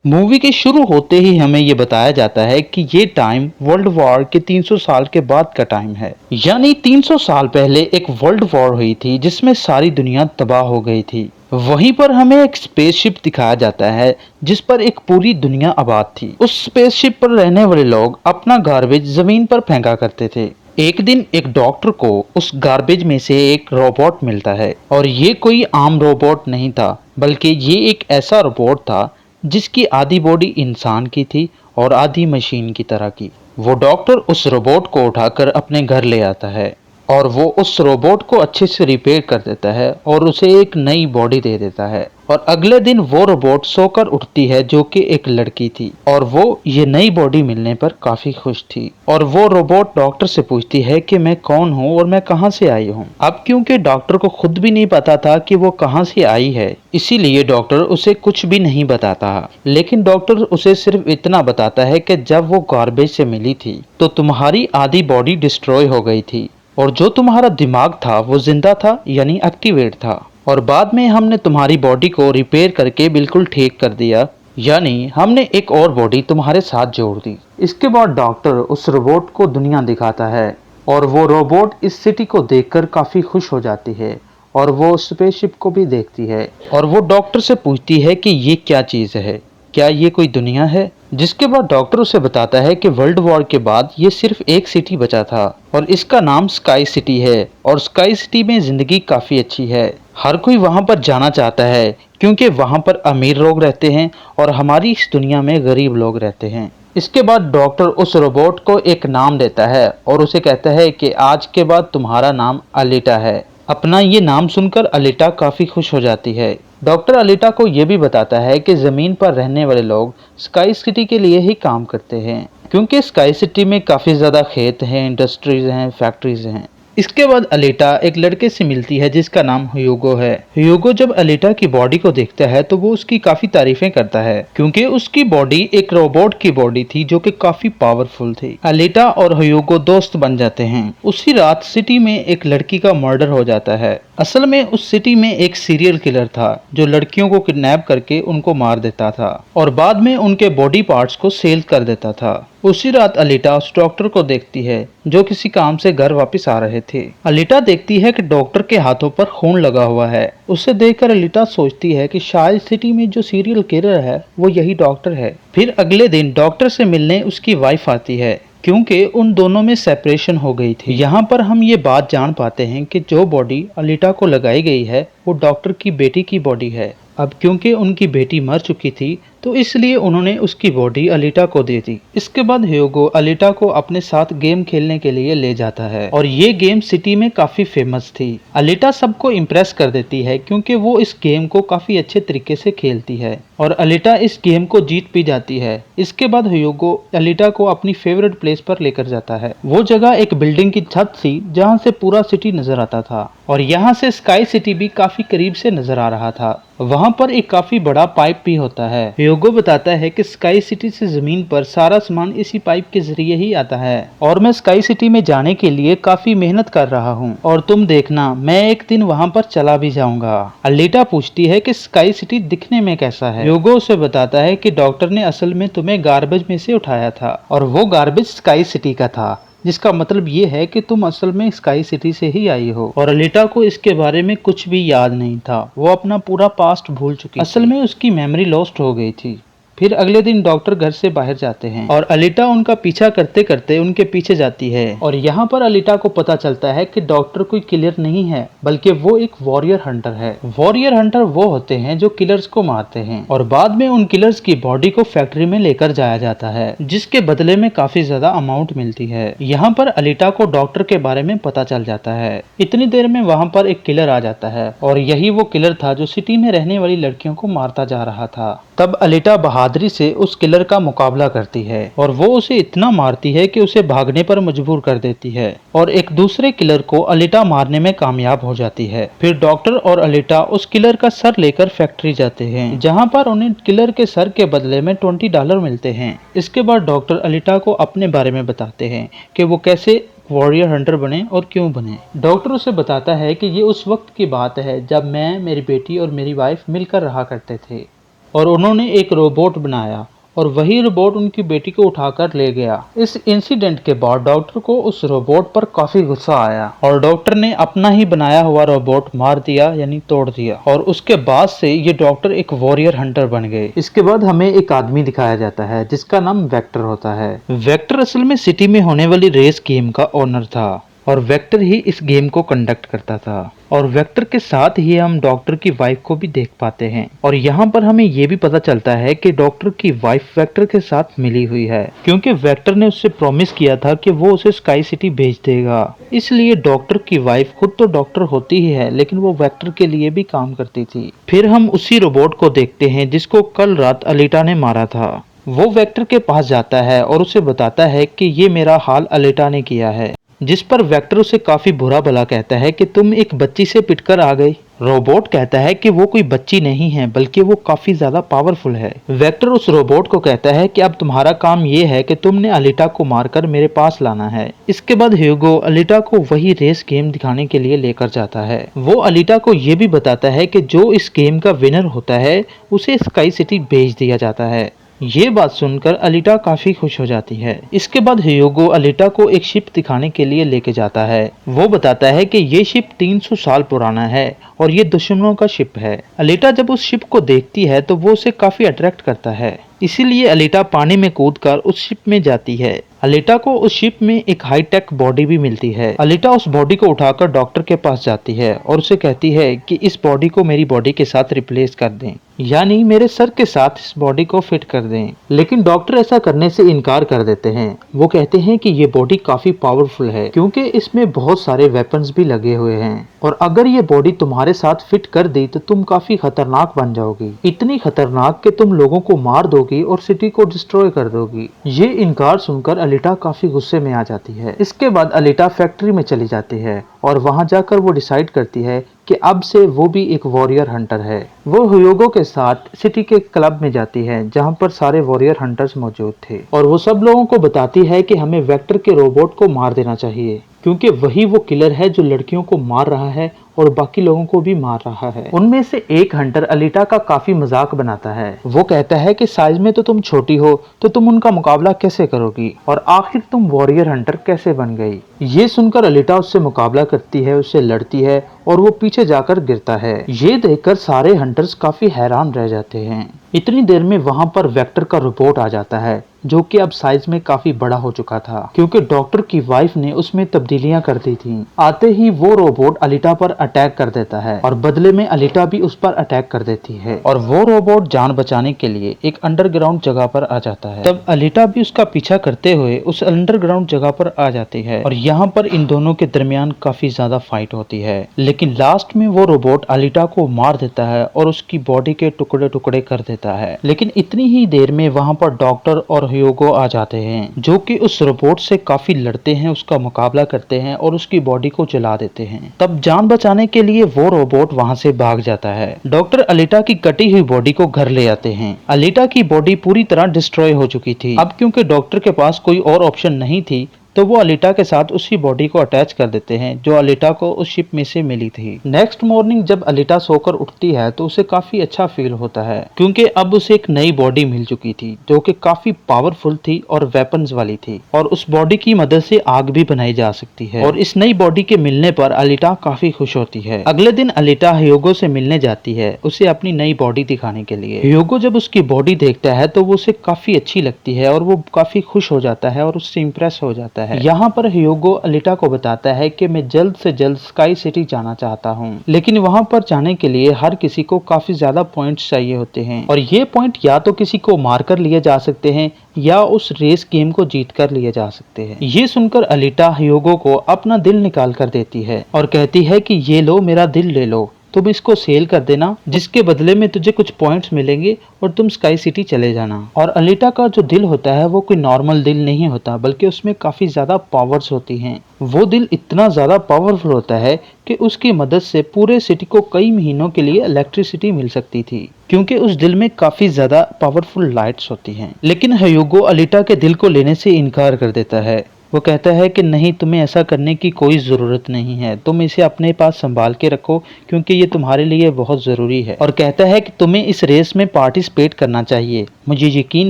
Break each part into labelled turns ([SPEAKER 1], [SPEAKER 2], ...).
[SPEAKER 1] Movie के शुरू होते ही हमें ये बताया जाता है कि ये टाइम वर्ल्ड वॉर के 300 साल के बाद का टाइम है। यानी 300 साल पहले एक वर्ल्ड वॉर हुई थी जिसमें सारी दुनिया तबाह हो गई थी। वहीं पर हमें एक स्पेसशिप दिखाया जाता है जिस पर एक पूरी दुनिया आबाद थी। उस स्पेसशिप पर रहने वाले लोग अपना गार्बेज जमीन पर फेंका करते थे। एक दिन एक डॉक्टर को उस गार्बेज में से एक रोबोट मिलता है और ये कोई आम रोबोट नहीं था, बल्कि ये एक ऐसा रोबोट था जिसकी आधी बॉडी इंसान की थी और आधी मशीन की तरह की। वो डॉक्टर उस रोबोट को उठाकर अपने घर ले आता है और वो उस रोबोट को अच्छे से रिपेयर कर देता है और उसे एक नई बॉडी दे देता है। और अगले दिन वो रोबोट सोकर उठती है जो कि एक लड़की थी और वो ये नई बॉडी मिलने पर काफी खुश थी। और वो रोबोट डॉक्टर से पूछती है कि मैं कौन हूँ और मैं कहाँ से आई हूँ। अब क्योंकि डॉक्टर को खुद भी नहीं पता था कि वो कहाँ से आई है, इसीलिए डॉक्टर उसे कुछ भी नहीं बताता। लेकिन डॉक्टर उसे सिर्फ इतना बताता है कि जब वो गार्बेज से मिली थी तो तुम्हारी आधी बॉडी डिस्ट्रॉय हो गई थी और जो तुम्हारा दिमाग था वो जिंदा था, यानी एक्टिवेट था। और बाद में हमने तुम्हारी बॉडी को रिपेयर करके बिल्कुल ठीक कर दिया, यानी हमने एक और बॉडी तुम्हारे साथ जोड़ दी। इसके बाद डॉक्टर उस रोबोट को दुनिया दिखाता है और वो रोबोट इस सिटी को देखकर काफी खुश हो जाती है और वो स्पेसशिप को भी देखती है और वो डॉक्टर से पूछती है कि ये क्या चीज़ है, क्या ये कोई दुनिया है। जिसके बाद डॉक्टर उसे बताता है कि वर्ल्ड वॉर के बाद ये सिर्फ एक सिटी बचा था और इसका नाम स्काई सिटी है और स्काई सिटी में जिंदगी काफी अच्छी है। हर कोई वहां पर जाना चाहता है क्योंकि वहां पर अमीर लोग रहते हैं और हमारी इस दुनिया में गरीब लोग रहते हैं। इसके बाद डॉक्टर उस रोबोट को एक नाम देता है और उसे कहता है कि आज के बाद तुम्हारा नाम अलीटा है। अपना ये नाम सुनकर अलीटा काफी खुश हो जाती है। डॉक्टर अलीटा को यह भी बताता है कि जमीन पर रहने वाले लोग स्काई सिटी के लिए ही काम करते हैं क्योंकि स्काई सिटी में काफी ज्यादा खेत हैं, इंडस्ट्रीज हैं, फैक्ट्रीज हैं। इसके बाद अलीटा एक लड़के से मिलती है जिसका नाम ह्यूगो है। ह्यूगो जब अलीटा की बॉडी को देखता है तो वो उसकी काफी तारीफें करता है क्योंकि उसकी बॉडी एक रोबोट की बॉडी थी जो कि काफी पावरफुल थी। अलीटा और ह्यूगो दोस्त बन जाते हैं। उसी रात सिटी में एक लड़की का मर्डर हो जाता है। असल में उस सिटी में एक सीरियल किलर था जो लड़कियों को किडनैप करके उनको मार देता था और बाद में उनके बॉडी पार्ट्स को सेल कर देता था। उसी रात अलीटा उस डॉक्टर को देखती है जो किसी काम से घर वापस आ रहे थे। अलीटा देखती है कि डॉक्टर के हाथों पर खून लगा हुआ है। उसे देखकर अलीटा सोचती है कि शायद सिटी में जो सीरियल किलर है वो यही डॉक्टर है। फिर अगले दिन डॉक्टर से मिलने उसकी वाइफ आती है क्योंकि उन दोनों में सेपरेशन हो गई थी। यहाँ पर हम ये बात जान पाते हैं कि जो बॉडी अलीटा को लगाई गई है वो डॉक्टर की बेटी की बॉडी है। अब क्योंकि उनकी बेटी मर चुकी थी तो इसलिए उन्होंने उसकी बॉडी अलीटा को दे दी। इसके बाद ह्यूगो अलीटा को अपने साथ गेम खेलने के लिए ले जाता है और ये गेम सिटी में काफी फेमस थी। अलीटा सबको इम्प्रेस कर देती है क्योंकि वो इस गेम को काफी अच्छे तरीके से खेलती है और अलीटा इस गेम को जीत भी जाती है। इसके बाद ह्यूगो अलीटा को अपनी फेवरेट प्लेस पर लेकर जाता है। वो जगह एक बिल्डिंग की छत थी जहाँ से पूरा सिटी नजर आता था और यहाँ से स्काई सिटी भी काफी करीब से नजर आ रहा था। वहाँ पर एक काफी बड़ा पाइप भी होता है। ह्यूगो बताता है कि स्काई सिटी से जमीन पर सारा सामान इसी पाइप के जरिए ही आता है और मैं स्काई सिटी में जाने के लिए काफी मेहनत कर रहा हूँ और तुम देखना मैं एक दिन वहाँ पर चला भी जाऊंगा। अलीटा पूछती है कि स्काई सिटी दिखने में कैसा है। ह्यूगो उसे बताता है कि डॉक्टर ने असल में तुम्हें गार्बेज में से उठाया था और वो गार्बेज स्काई सिटी का था, जिसका मतलब ये है कि तुम असल में स्काई सिटी से ही आई हो। और अलीटा को इसके बारे में कुछ भी याद नहीं था। वो अपना पूरा पास्ट भूल चुकी थी। असल में उसकी मेमोरी लॉस्ट हो गई थी। फिर अगले दिन डॉक्टर घर से बाहर जाते हैं और अलीटा उनका पीछा करते करते उनके पीछे जाती है और यहाँ पर अलीटा को पता चलता है कि डॉक्टर कोई किलर नहीं है बल्कि वो एक वॉरियर हंटर है। वॉरियर हंटर वो होते हैं जो किलर्स को मारते हैं और बाद में उन किलर्स की बॉडी को फैक्ट्री में लेकर जाया जाता है जिसके बदले में काफी ज्यादा अमाउंट मिलती है। यहाँ पर अलीटा को डॉक्टर के बारे में पता चल जाता है। इतनी देर में वहाँ पर एक किलर आ जाता है और यही वो किलर था जो सिटी में रहने वाली लड़कियों को मारता जा रहा था। तब अलीटा बहादुरी से उस किलर का मुकाबला करती है और वो उसे इतना मारती है कि उसे भागने पर मजबूर कर देती है और एक दूसरे किलर को अलीटा मारने में कामयाब हो जाती है। फिर डॉक्टर और अलीटा उस किलर का सर लेकर फैक्ट्री जाते हैं जहां पर उन्हें किलर के सर के बदले में $20 मिलते हैं। इसके बाद डॉक्टर अलीटा को अपने बारे में बताते हैं कि वो कैसे वॉरियर हंटर बने और क्यों बने। डॉक्टर उसे बताता है कि ये उस वक्त की बात है जब मैं, मेरी बेटी और मेरी वाइफ मिलकर रहा करते थे। और उन्होंने एक रोबोट बनाया और वही रोबोट उनकी बेटी को उठाकर ले गया। इस इंसिडेंट के बाद डॉक्टर को उस रोबोट पर काफी गुस्सा आया और डॉक्टर ने अपना ही बनाया हुआ रोबोट मार दिया, यानी तोड़ दिया। और उसके बाद से ये डॉक्टर एक वॉरियर हंटर बन गए। इसके बाद हमें एक आदमी दिखाया जाता है जिसका नाम वेक्टर होता है। वेक्टर असल में सिटी में होने वाली रेस गेम का ओनर था और वेक्टर ही इस गेम को कंडक्ट करता था। और वेक्टर के साथ ही हम डॉक्टर की वाइफ को भी देख पाते हैं। और यहाँ पर हमें ये भी पता चलता है कि डॉक्टर की वाइफ वेक्टर के साथ मिली हुई है, क्योंकि वेक्टर ने उससे प्रॉमिस किया था कि वो उसे स्काई सिटी भेज देगा। इसलिए डॉक्टर की वाइफ खुद तो डॉक्टर होती ही है, लेकिन वो वेक्टर के लिए भी काम करती थी। फिर हम उसी रोबोट को देखते हैं जिसको कल रात अलीटा ने मारा था। वो वेक्टर के पास जाता है और उसे बताता है कि ये मेरा हाल अलीटा ने किया है, जिस पर वेक्टर उसे काफी बुरा भला कहता है कि तुम एक बच्ची से पिटकर आ गई। रोबोट कहता है कि वो कोई बच्ची नहीं है, बल्कि वो काफी ज्यादा पावरफुल है। वेक्टर उस रोबोट को कहता है कि अब तुम्हारा काम ये है कि तुमने अलीटा को मारकर मेरे पास लाना है। इसके बाद ह्यूगो अलीटा को वही रेस गेम दिखाने के लिए लेकर जाता है। वो अलीटा को ये भी बताता है कि जो इस गेम का विनर होता है उसे स्काई सिटी भेज दिया जाता है। ये बात सुनकर अलीटा काफी खुश हो जाती है। इसके बाद ह्यूगो अलीटा को एक शिप दिखाने के लिए लेके जाता है। वो बताता है कि ये शिप 300 साल पुराना है और ये दुश्मनों का शिप है। अलीटा जब उस शिप को देखती है तो वो उसे काफी अट्रैक्ट करता है, इसीलिए अलीटा पानी में कूदकर उस शिप में जाती है। अलीटा को उस शिप में एक हाई टेक बॉडी भी मिलती है। अलीटा उस बॉडी को उठाकर डॉक्टर के पास जाती है और उसे कहती है कि इस बॉडी को मेरी बॉडी के साथ रिप्लेस कर दें, यानी मेरे सर के साथ इस बॉडी को फिट कर दें। लेकिन डॉक्टर ऐसा करने से इनकार कर देते हैं। वो कहते हैं कि ये बॉडी काफी पावरफुल है, क्योंकि इसमें बहुत सारे वेपन्स भी लगे हुए हैं और अगर ये बॉडी तुम्हारे साथ फिट कर दी तो तुम काफी खतरनाक बन जाओगी, इतनी खतरनाक कि तुम लोगों को मार दोगी और सिटी को डिस्ट्रॉय कर दोगी। ये इनकार सुनकर अलीटा काफी गुस्से में आ जाती है। इसके बाद अलीटा फैक्ट्री में चली जाती है और वहां जाकर वो डिसाइड करती है कि अब से वो भी एक वॉरियर हंटर है। वो ह्यूगो के साथ सिटी के क्लब में जाती है जहां पर सारे वॉरियर हंटर्स मौजूद थे और वो सब लोगों को बताती है कि हमें वेक्टर के रोबोट को मार देना चाहिए, क्योंकि वही वो किलर है जो लड़कियों को मार रहा है और बाकी लोगों को भी मार रहा है। उनमें से एक हंटर अलीटा का काफी मजाक बनाता है। वो कहता है कि साइज में तो तुम छोटी हो तो तुम उनका मुकाबला कैसे करोगी और आखिर तुम वॉरियर हंटर कैसे बन गई। ये सुनकर अलीटा उससे मुकाबला करती है, उससे लड़ती है और वो पीछे जाकर गिरता है। ये देखकर सारे हंटर्स काफी हैरान रह जाते हैं। इतनी देर में वहां पर वेक्टर का रोबोट आ जाता है, जो कि अब साइज में काफी बड़ा हो चुका था, क्योंकि डॉक्टर की वाइफ ने उसमें तब्दीलियां कर दी थी। आते ही वो रोबोट अलीटा पर अटैक कर देता है और बदले में अलीटा भी उस पर अटैक कर देती है और वो रोबोट जान बचाने के लिए एक अंडरग्राउंड जगह पर आ जाता है। तब अलीटा भी उसका पीछा करते हुए उस अंडरग्राउंड जगह पर आ जाती है और यहाँ पर इन दोनों के दरमियान काफी ज्यादा फाइट होती है। लेकिन लास्ट में वो रोबोट अलीटा को मार देता है और उसकी बॉडी के टुकड़े टुकड़े कर देता है। लेकिन इतनी ही देर में वहाँ पर डॉक्टर और ह्यूगो आ जाते हैं, जो कि उस रोबोट से काफी लड़ते हैं, उसका मुकाबला करते हैं और उसकी बॉडी को जला देते हैं। तब जान बचाने के लिए वो रोबोट वहां से भाग जाता है। डॉक्टर अलीटा की कटी हुई बॉडी को घर ले आते हैं। अलीटा की बॉडी पूरी तरह डिस्ट्रॉय हो चुकी थी। अब क्योंकि डॉक्टर के पास कोई और ऑप्शन नहीं थी तो वो अलीटा के साथ उसी बॉडी को अटैच कर देते हैं जो अलीटा को उस शिप में से मिली थी। नेक्स्ट मॉर्निंग जब अलीटा सोकर उठती है तो उसे काफी अच्छा फील होता है, क्योंकि अब उसे एक नई बॉडी मिल चुकी थी जो कि काफी पावरफुल थी और वेपन्स वाली थी और उस बॉडी की मदद से आग भी बनाई जा सकती है। और इस नई बॉडी के मिलने पर अलीटा काफी खुश होती है। अगले दिन अलीटा ह्यूगो से मिलने जाती है, उसे अपनी नई बॉडी दिखाने के लिए। ह्यूगो जब उसकी बॉडी देखता है तो वो उसे काफी अच्छी लगती है और वो काफी खुश हो जाता है और उससे इम्प्रेस हो जाता है। यहाँ पर ह्यूगो अलीटा को बताता है कि मैं जल्द से जल्द स्काई सिटी जाना चाहता हूँ, लेकिन वहाँ पर जाने के लिए हर किसी को काफी ज्यादा पॉइंट्स चाहिए होते हैं और ये पॉइंट या तो किसी को मारकर लिए जा सकते हैं या उस रेस गेम को जीत कर लिए जा सकते हैं। ये सुनकर अलीटा ह्यूगो को अपना दिल निकाल कर देती है और कहती है कि ये लो, मेरा दिल ले लो, तुम इसको सेल कर देना, जिसके बदले में तुझे कुछ पॉइंट्स मिलेंगे और तुम स्काई सिटी चले जाना। और अलीटा का जो दिल होता है वो कोई नॉर्मल दिल नहीं होता, बल्कि उसमें काफी ज्यादा पावर्स होती हैं। वो दिल इतना ज्यादा पावरफुल होता है कि उसकी मदद से पूरे सिटी को कई महीनों के लिए इलेक्ट्रिसिटी मिल सकती थी, क्योंकि उस दिल में काफी ज्यादा पावरफुल लाइट्स होती हैं। लेकिन ह्यूगो अलीटा के दिल को लेने से इनकार कर देता है। वो कहता है कि नहीं, तुम्हें ऐसा करने की कोई ज़रूरत नहीं है, तुम इसे अपने पास संभाल के रखो क्योंकि ये तुम्हारे लिए बहुत ज़रूरी है। और कहता है कि तुम्हें इस रेस में पार्टिसिपेट करना चाहिए, मुझे यकीन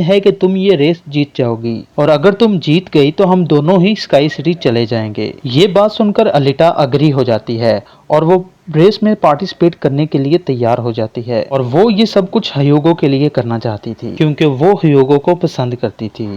[SPEAKER 1] है कि तुम ये रेस जीत जाओगी और अगर तुम जीत गई तो हम दोनों ही स्काई सिटी चले जाएंगे। ये बात सुनकर अलिटा अग्री हो जाती है और वो रेस में पार्टिसिपेट करने के लिए तैयार हो जाती है। और वो ये सब कुछ ह्यूगो के लिए करना चाहती थी क्योंकि वो ह्यूगो को पसंद करती थी।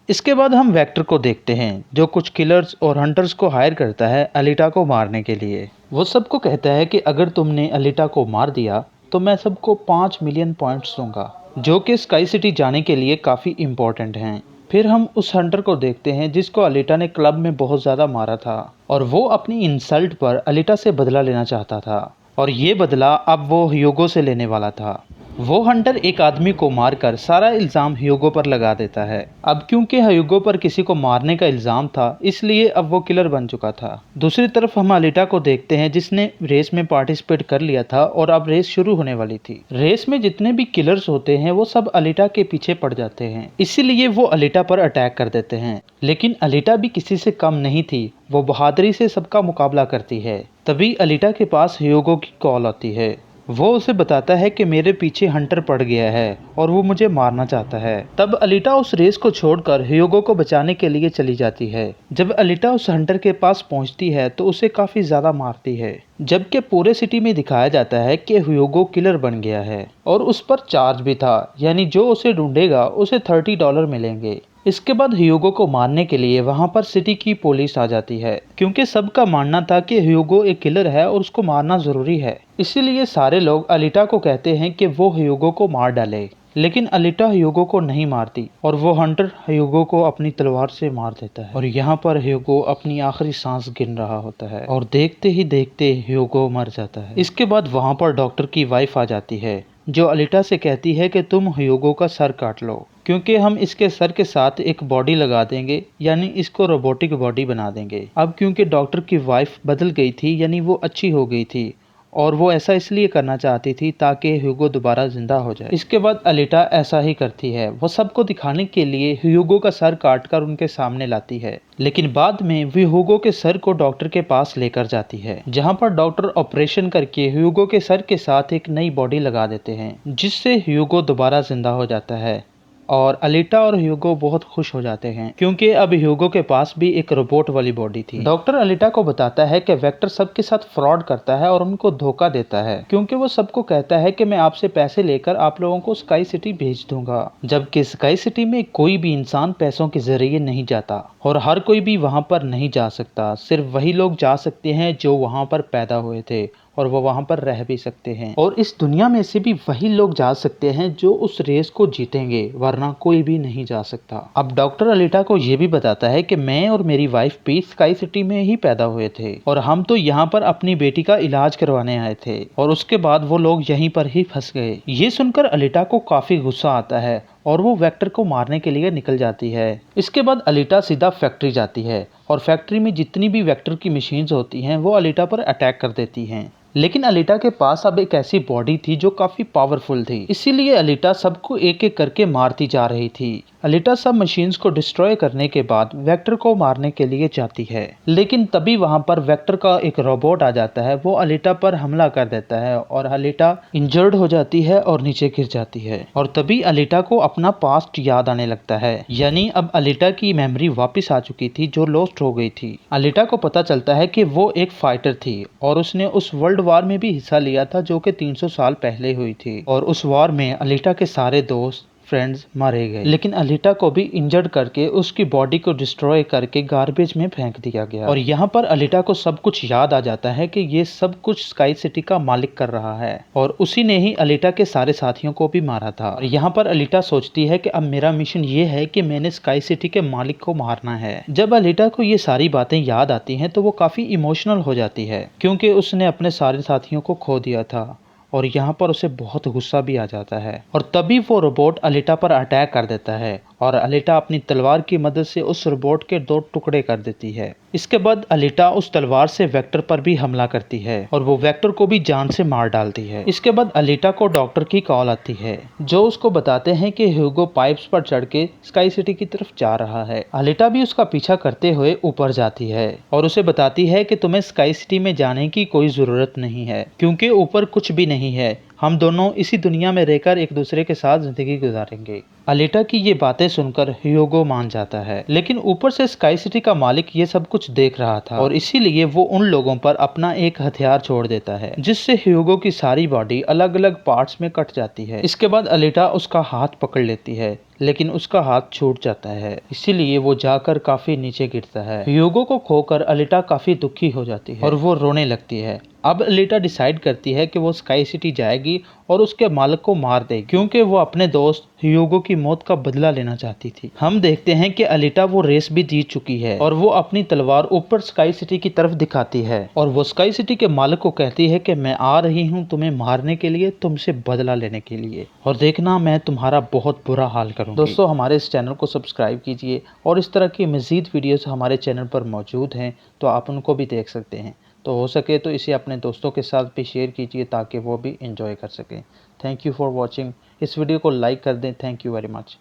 [SPEAKER 1] इसके बाद हम वेक्टर को देखते हैं जो कुछ किलर्स और हंटर्स को हायर करता है अलिटा को मारने के लिए। वो सबको कहता है कि अगर तुमने अलिटा को मार दिया तो मैं सबको 5 मिलियन पॉइंट्स दूंगा, जो कि स्काई सिटी जाने के लिए काफ़ी इम्पोर्टेंट हैं। फिर हम उस हंटर को देखते हैं जिसको अलिटा ने क्लब में बहुत ज़्यादा मारा था और वो अपनी इंसल्ट पर अलिटा से बदला लेना चाहता था और ये बदला अब वो ह्यूगो से लेने वाला था। वो हंटर एक आदमी को मारकर सारा इल्ज़ाम ह्यूगो पर लगा देता है। अब क्योंकि ह्यूगो पर किसी को मारने का इल्ज़ाम था इसलिए अब वो किलर बन चुका था। दूसरी तरफ हम अलिटा को देखते हैं जिसने रेस में पार्टिसिपेट कर लिया था और अब रेस शुरू होने वाली थी। रेस में जितने भी किलर्स होते हैं वो सब अलिटा के पीछे पड़ जाते हैं, इसीलिए वो अलिटा पर अटैक कर देते हैं। लेकिन अलिटा भी किसी से कम नहीं थी, वो बहादुरी से सबका मुकाबला करती है। तभी अलिटा के पास ह्यूगो की कॉल आती है। वो उसे बताता है कि मेरे पीछे हंटर पड़ गया है और वो मुझे मारना चाहता है। तब अलिटा उस रेस को छोड़कर ह्यूगो को बचाने के लिए चली जाती है। जब अलिटा उस हंटर के पास पहुंचती है तो उसे काफी ज्यादा मारती है, जबकि पूरे सिटी में दिखाया जाता है कि ह्यूगो किलर बन गया है और उस पर चार्ज भी था, यानी जो उसे ढूंढेगा उसे $30 मिलेंगे। इसके बाद ह्यूगो को मारने के लिए वहां पर सिटी की पुलिस आ जाती है क्योंकि सबका मानना था कि ह्यूगो एक किलर है और उसको मारना जरूरी है। इसीलिए सारे लोग अलिटा को कहते हैं कि वो ह्यूगो को मार डाले, लेकिन अलिटा ह्यूगो को नहीं मारती और वो हंटर ह्यूगो को अपनी तलवार से मार देता है। और यहाँ पर ह्यूगो अपनी आखिरी सांस गिन रहा होता है और देखते ही देखते ह्यूगो मर जाता है। इसके बाद वहाँ पर डॉक्टर की वाइफ आ जाती है जो अलिटा से कहती है कि तुम ह्यूगो का सर काट लो क्योंकि हम इसके सर के साथ एक बॉडी लगा देंगे, यानी इसको रोबोटिक बॉडी बना देंगे। अब क्योंकि डॉक्टर की वाइफ बदल गई थी, यानी वो अच्छी हो गई थी और वो ऐसा इसलिए करना चाहती थी ताकि ह्यूगो दोबारा जिंदा हो जाए। इसके बाद अलिटा ऐसा ही करती है, वो सबको दिखाने के लिए ह्यूगो का सर काटकर उनके सामने लाती है, लेकिन बाद में वो ह्यूगो के सर को डॉक्टर के पास लेकर जाती है जहां पर डॉक्टर ऑपरेशन करके ह्यूगो के सर के साथ एक नई बॉडी लगा देते हैं जिससे ह्यूगो दोबारा जिंदा हो जाता है। और अलिटा और ह्यूगो बहुत खुश हो जाते हैं क्योंकि अब ह्यूगो के पास भी एक रोबोट वाली बॉडी थी। डॉक्टर अलिटा को बताता है कि वेक्टर सबके साथ फ्रॉड करता है और उनको धोखा देता है क्योंकि वो सबको कहता है कि मैं आपसे पैसे लेकर आप लोगों को स्काई सिटी भेज दूंगा, जबकि स्काई सिटी में कोई भी इंसान पैसों के जरिए नहीं जाता और हर कोई भी वहां पर नहीं जा सकता। सिर्फ वही लोग जा सकते हैं जो वहां पर पैदा हुए थे और वो वहां पर रह भी सकते हैं, और इस दुनिया में से भी वही लोग जा सकते हैं जो उस रेस को जीतेंगे, वरना कोई भी नहीं जा सकता। अब डॉक्टर अलिटा को ये भी बताता है कि मैं और मेरी वाइफ भी स्काई सिटी में ही पैदा हुए थे और हम तो यहाँ पर अपनी बेटी का इलाज करवाने आए थे और उसके बाद वो लोग यहीं पर ही फंस गए। ये सुनकर अलिटा को काफी गुस्सा आता है और वो वेक्टर को मारने के लिए निकल जाती है। इसके बाद अलिटा सीधा फैक्ट्री जाती है और फैक्ट्री में जितनी भी वेक्टर की मशीन्स होती हैं वो अलिटा पर अटैक कर देती हैं, लेकिन अलिटा के पास अब एक ऐसी बॉडी थी जो काफी पावरफुल थी, इसीलिए अलिटा सबको एक एक करके मारती जा रही थी। अलिटा सब मशीन्स को डिस्ट्रॉय करने के बाद वेक्टर को मारने के लिए जाती है, लेकिन तभी वहां पर वेक्टर का एक रोबोट आ जाता है, वो अलिटा पर हमला कर देता है और अलिटा इंजर्ड हो जाती है और नीचे गिर जाती है। और तभी अलिटा को अपना पास्ट याद आने लगता है, यानी अब अलिटा की मेमोरी वापस आ चुकी थी जो लॉस्ट हो गई थी। अलिटा को पता चलता है कि वो एक फाइटर थी और उसने उस वर्ल्ड वार में भी हिस्सा लिया था जो कि 300 साल पहले हुई थी, और उस वार में अलिटा के सारे दोस्त फ्रेंड्स मारे गए, लेकिन अलिटा को भी इंजर्ड करके उसकी बॉडी को डिस्ट्रॉय करके गार्बेज में फेंक दिया गया। और यहाँ पर अलिटा को सब कुछ याद आ जाता है कि ये सब कुछ स्काई सिटी का मालिक कर रहा है और उसी ने ही अलिटा के सारे साथियों को भी मारा था। और यहाँ पर अलिटा सोचती है कि अब मेरा मिशन ये है कि मैंने स्काई सिटी के मालिक को मारना है। जब अलिटा को ये सारी बातें याद आती हैं तो वो काफी इमोशनल हो जाती है क्योंकि उसने अपने सारे साथियों को खो दिया था और यहाँ पर उसे बहुत गुस्सा भी आ जाता है। और तभी वो रोबोट अलिटा पर अटैक कर देता है और अलीटा अपनी तलवार की मदद से उस रोबोट के 2 टुकड़े कर देती है। इसके बाद अलीटा उस तलवार से वेक्टर पर भी हमला करती है और वो वेक्टर को भी जान से मार डालती है। इसके बाद अलीटा को डॉक्टर की कॉल आती है जो उसको बताते हैं कि ह्यूगो पाइप्स पर चढ़ के स्काई सिटी की तरफ जा रहा है। अलीटा भी उसका पीछा करते हुए ऊपर जाती है और उसे बताती है कि तुम्हें स्काई सिटी में जाने की कोई जरूरत नहीं है क्योंकि ऊपर कुछ भी नहीं है, हम दोनों इसी दुनिया में रहकर एक दूसरे के साथ जिंदगी गुजारेंगे। अलीटा की ये बातें सुनकर ह्यूगो मान जाता है, लेकिन ऊपर से स्काई सिटी का मालिक ये सब कुछ देख रहा था और इसीलिए वो उन लोगों पर अपना एक हथियार छोड़ देता है जिससे ह्यूगो की सारी बॉडी अलग अलग पार्ट्स में कट जाती है। इसके बाद अलीटा उसका हाथ पकड़ लेती है लेकिन उसका हाथ छूट जाता है, इसीलिए वो जाकर काफी नीचे गिरता है। ह्यूगो को खोकर अलीटा काफी दुखी हो जाती है और वो रोने लगती है। अब अलीटा डिसाइड करती है कि वो स्काई सिटी जाएगी और उसके मालिक को मार देगी क्योंकि वो अपने दोस्त ह्यूगो की मौत का बदला लेना चाहती थी। हम देखते हैं कि अलीटा वो रेस भी जीत चुकी है और वो अपनी तलवार ऊपर स्काई सिटी की तरफ दिखाती है और वो स्काई सिटी के मालिक को कहती है कि मैं आ रही हूँ तुम्हें मारने के लिए, तुमसे बदला लेने के लिए, और देखना मैं तुम्हारा बहुत बुरा हाल करूँगी। दोस्तों हमारे इस चैनल को सब्सक्राइब कीजिए और इस तरह की मज़ीद वीडियोस हमारे चैनल पर मौजूद हैं तो आप उनको भी देख सकते हैं। तो हो सके तो इसे अपने दोस्तों के साथ भी शेयर कीजिए ताकि वो भी एंजॉय कर सकें। Thank you for watching. इस वीडियो को लाइक कर दें। Thank you very much.